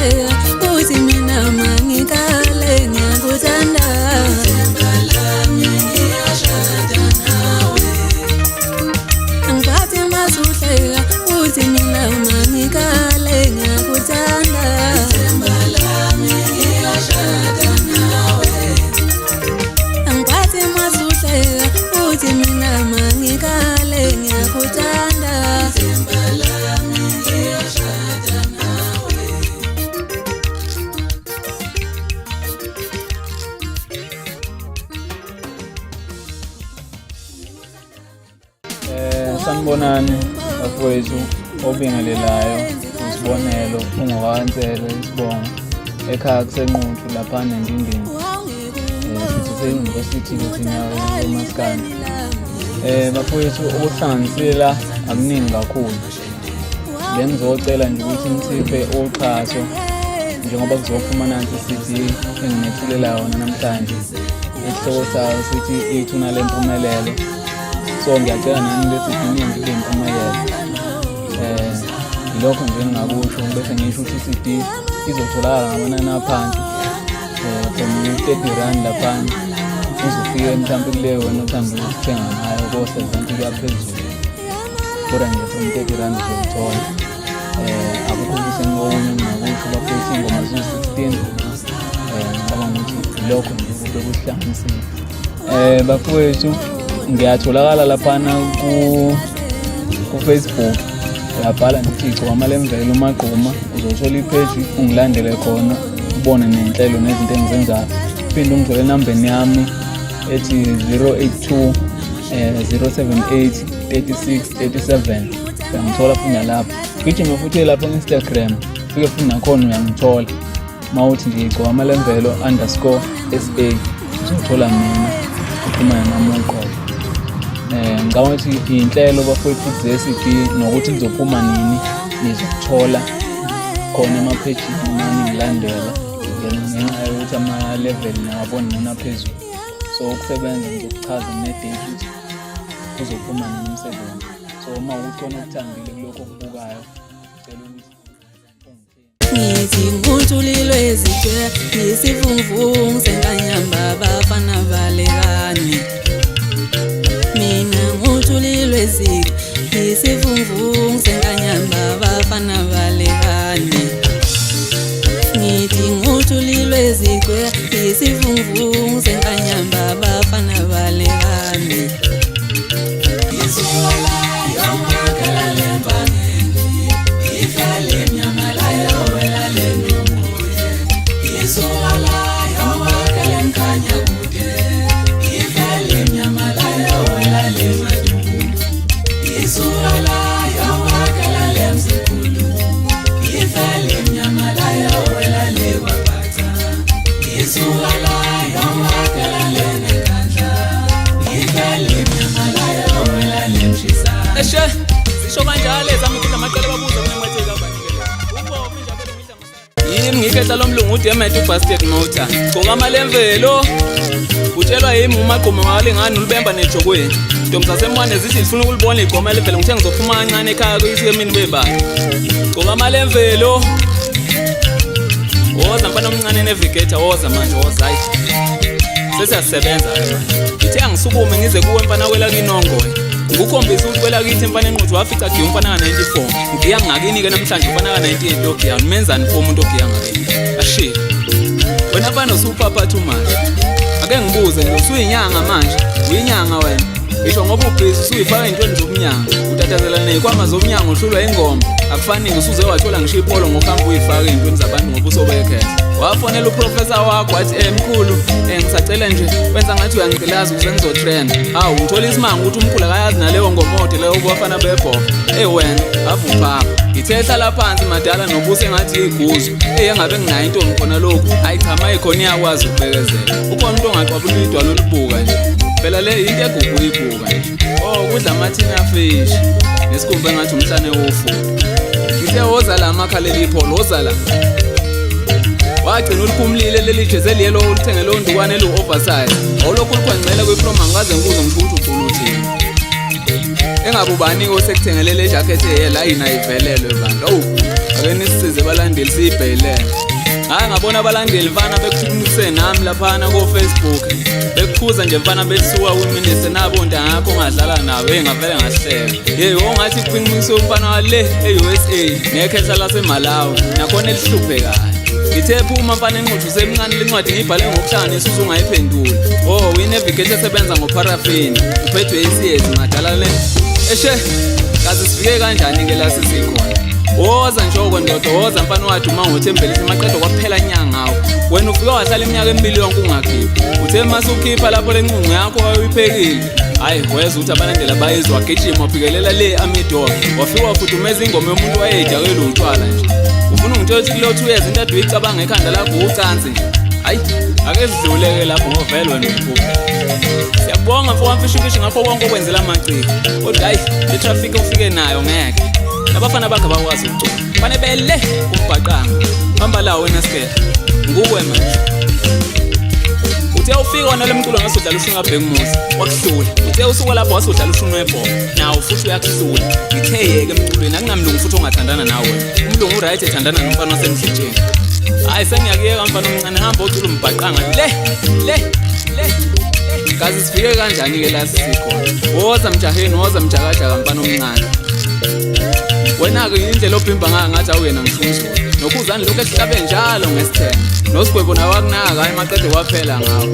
masuhlela uthi mina mangikale ngiyakuthanda ithemba lami ngiyashada nawe angiphathe masuhlela uthi mina mangikale ngiyakuthanda ithemba lami ngiyashada nawe angiphathe masuhlela uthi mina mangikale ngiyakuthanda ithemba lami ngiyashada nawe Sanibonani bafowethu obingelelayo usibonelo ungakansele isibongo ekhaya kusenquthu lapha endingini se-university kuzinyawo eMaskandi. Bafowethu okuhlanganisela akuningi kakhulu. Ngizocela nje ukuthi nisiphe uxhaso njengoba kuzophuma nansi sithi enginethulela yona namhlanje. Isihloko sayo sithi ithuna lempumelelo. So ngiyacela nani lesithi iningi lempumelelo. Lokho nje engingakusho bese ngisho ukuthi CD izotholakala ngamanani aphansi. From 30 rand lapha uzofika mhlawumbe kuleyo wena uthanda ukuthenga ngayo ko-70 kuya phezulu. Kodwa nje from 30 rand uzothola. Akukho kusengokunye engingakusho bafethu ingoma ziwu-16. Ngicabanga ukuthi lokho nje kube kuhlanganisile. Bafowethu ngiyatholakala laphana ku-Facebook. Uyabhala ngithi Gcwama Lemvelo uMagquma uzothola ipage ungilandele khona ubone nenhlelo nezinto engizenzayo. Phinde ungithole enambeni yami ethi 082 078 36 37. Uyangithola futhi nalapho. Gijima futhi lapho ku-Instagram. Fike futhi nakhona uyangithola. Mawuthi nje Gcwama Lemvelo _SA. Uzothola mina ukhuluma nami uqobo. Ngicabanga ukuthi inhlelo bafowethu ze-CD nokuthi kuzophuma nini nizokuthola khona emaphejini nani ngilandela ngenxa yokuthi ama-level nawabona nina phezulu. So ukusebenza ngizokuchaza ne-date ukuthi kuzophuma nini umsebenzi. So uma ukhona okuthandile kulokho okubukayo cela ukuthi ngithi nguntulilwe ezitshela ngisivunguvungu senkanyamba abafana balekane mina nguntulilwe ezitshela ngisivunguvungu senkanyamba abafana balekane ngithi nguntulilwe ezitshela ngisivunguvungu senkanyamba abafana balekane Sisho kanjalo ezama ukuthi amacala babuza kunemetheka yimi ngikhetha lo mlungu uDemet uBastet Mota Gcwama Lemvelo utshelwa yimi uMagquma walengani ulibemba nejokweni Ntombi zasemwane zithi zifuna ukulibona iGcwama Lemvelo ngithe ngizophuma kancane ekhaya kuyise emini bebala Gcwama Lemvelo woza mfana omncane navigator woza manje woza hayi sesiyasebenza ngithe angisukume ngize kuwe mfana kwela kinongoye ukukhombisa ukuthi kwela kithi mfana enquthu wafica giya umfana ka94 ngiya ngakini ke namhlanje umfana ka98 ogiya nimenzani for umuntu ogiya ngakini ashiya wena mfana usupaphatha manje ake ngibuze nje usuyinyanga manje uyinyanga wena ngisho ngoba ubhizi usuyifaka into zomnyanga utatazela nezikwama zomnyanga uhlulwa ingoma akufanele usuze wathola ngisho ipholo ngokuhamba uyifaka into zabantu ngoba usobekhetha wafonela uprofessor wakho wathi mkhulu ngisacela nje wenza ngathi uyangicelaza ukuze ngizotrend hawu ngithola isimanga ukuthi umkhulu akayazi naleyo ngomoto leyo kubafana bebhofa wena avuphapha ngithetha la phansi madala nobuse ngathi iguzu engabe nginayo intombi khona lokhu hayi cha mayikhona iyakwazi ukubekezela ukhona umuntu ongaqabula idwala olubuka nje phela le into egugu ibuka nje kudla amathina fish nesikhumba ngathi umhlane wofu ngithe woza la makhalela ipholo woza la wagcina uliphumlile leli jezeli yelo ulithenge lo ndukwane lo oversize awulokhu ulikhwancela kwipromo angaze ngibuze ngisho ukuthi ucula uthini engabe ubani osekuthengele le jacket eyela yina ivelelwe bantu akeni sisize abalandeli siyibhayilele. Hayi ngabona abalandeli mfana bekuthukise nami laphana ko-Facebook bekukhuza nje mfana besuka kwiminister nabo ntangakho ongadlala nawo ngavele ngahleka ongathi kuqinqise umfana wale e-USA nekhehla laseMalawi nakhona elihluphekayo. Ngithe phuma mfana enquthu semncane lencwadi ngiyibhale ngokuhlanganisa uzungayiphenduli. Winevigator esebenza ngoparafini uphethwe isiyezi ngadala le eshe kaze sifike kanjani-ke la sisikhona. Woza njoko ndoda, woza mfana waduma ngothembelisa maqeda kwaphela nyanga ngawo. Wena ufike wahlala iminyaka emibili yonke ungakhiphi. Uthe mase ukhipha lapho lenqunqu yakho wayiphekile. Hayi weza ukuthi abalandela bayizwa wagijima waphikelela le Amidor. Wafika wafudumeza ingoma yomuntu wayejakela utshwala nje. Ufuna ungitshela ukuthi kulo 2 years into ade uyicabanga ekhanda lakho ucansi nje. Hayi ake sidluleke lapho ngovele wena uphupha. Siyabonga mfowamfishifishi ngakho konke okwenzela amaciko. Kodwa hayi le traffic ufike nayo ngeke. Abafana bakhe bakwazi ukucula fane bele kumbhaqanga hamba la wena sikela nguwe manje. Uthe ufika wona lemculo ngasodlala ushunga bhekumuzi wakuhlula. Uthe usuka lapho wasodlala ushunga webhola nawo futhi uyakuhlula. Ngithe yeke emculweni akunamlungu futhi ongathandana nawe. Umlungu uright ethandana nomfana wasemhlitsheni. Hayi sengiyakuyeka mfana omncane hamba ucula umbhaqanga le kaze sifike kanjani-ke la sisikhona. Woza mjaheni woza mjakajaka mfana omncane. Wena-ke indlela obhimba ngayo ngathi awuyena ngishumzulu nokhuzani lokhu esihlabe njalo ngesithemba nosigwebo nawo akunaka hayi maqede kwaphela ngawo.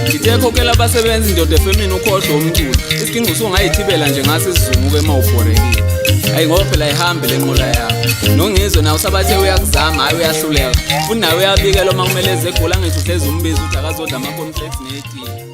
Ngithe khokhela abasebenzi ndoda efemini ukhohlwe umculo isiginqu usungayithibela nje ngase isizungu-ke uma ubhorekile. Hayi ngoba phela ihambe le nqola yakho nongizwe nawe usabathe uyakuzama hayi uyahluleka futhi nawe uyabikela uma kumele eze egula ngithi uhlezi umbizi ukuthi akazodla ama-cornflakes netiye.